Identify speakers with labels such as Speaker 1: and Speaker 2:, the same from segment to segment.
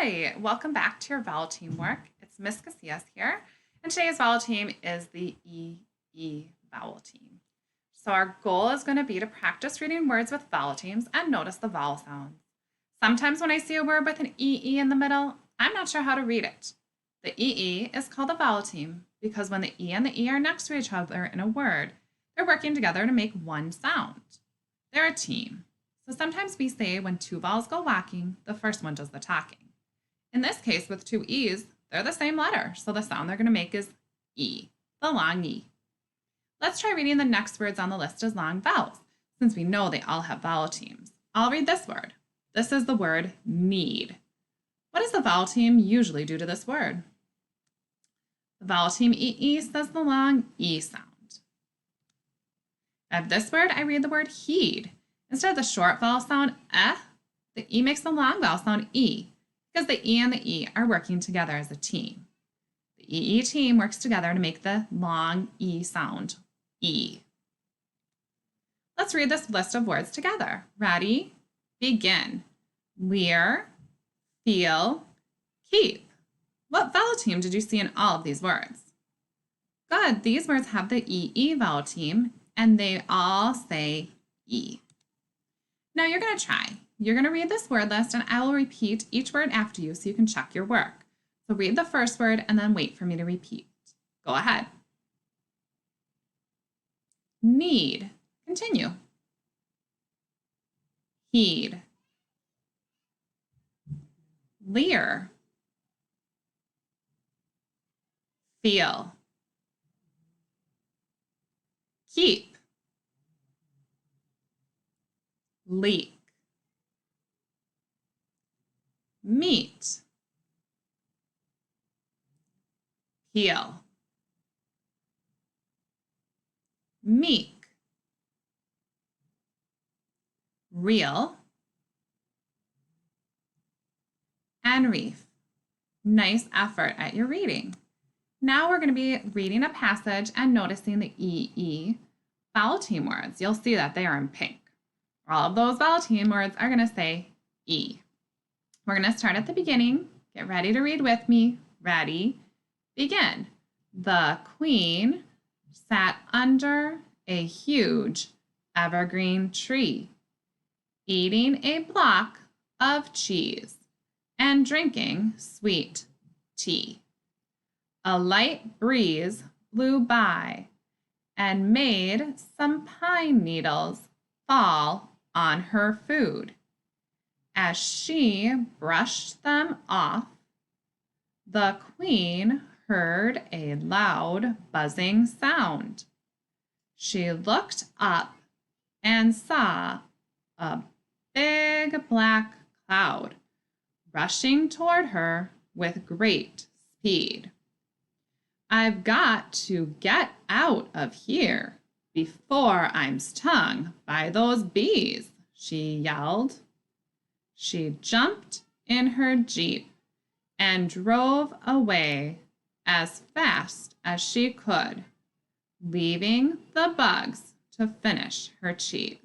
Speaker 1: Hi, welcome back to your vowel team work. It's Miss Casillas here, and today's vowel team is the EE vowel team. So our goal is going to be to practice reading words with vowel teams and notice the vowel sounds. Sometimes when I see a word with an EE in the middle, I'm not sure how to read it. The EE is called a vowel team because when the E and the E are next to each other in a word, they're working together to make one sound. They're a team. So sometimes we say when two vowels go walking, the first one does the talking. In this case, with two E's, they're the same letter, so the sound they're going to make is E, the long E. Let's try reading the next words on the list as long vowels, since we know they all have vowel teams. I'll read this word. This is the word need. What does the vowel team usually do to this word? The vowel team EE says the long E sound. At this word, I read the word heed. Instead of the short vowel sound the E makes the long vowel sound E, because the E and the E are working together as a team. The EE team works together to make the long E sound, E. Let's read this list of words together. Ready? Begin. Leer, feel, keep. What vowel team did you see in all of these words? Good, these words have the EE vowel team, and they all say E. Now you're going to try. You're going to read this word list and I will repeat each word after you so you can check your work. So read the first word and then wait for me to repeat. Go ahead. Need. Continue. Heed. Leer. Feel. Keep. Leak. Meet. Peel. Meek. Real. And reef. Nice effort at your reading. Now we're going to be reading a passage and noticing the EE vowel team words. You'll see that they are in pink. All of those vowel team words are going to say E. We're going to start at the beginning. Get ready to read with me. Ready? Begin. The queen sat under a huge evergreen tree, eating a block of cheese and drinking sweet tea. A light breeze blew by and made some pine needles fall on her food. As she brushed them off, the queen heard a loud buzzing sound. She looked up and saw a big black cloud rushing toward her with great speed. I've got to get out of here before I'm stung by those bees, she yelled. She jumped in her Jeep and drove away as fast as she could, leaving the bugs to finish her cheese.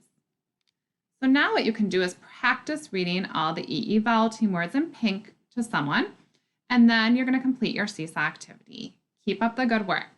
Speaker 1: So now what you can do is practice reading all the EE vowel team words in pink to someone, and then you're going to complete your seesaw activity. Keep up the good work.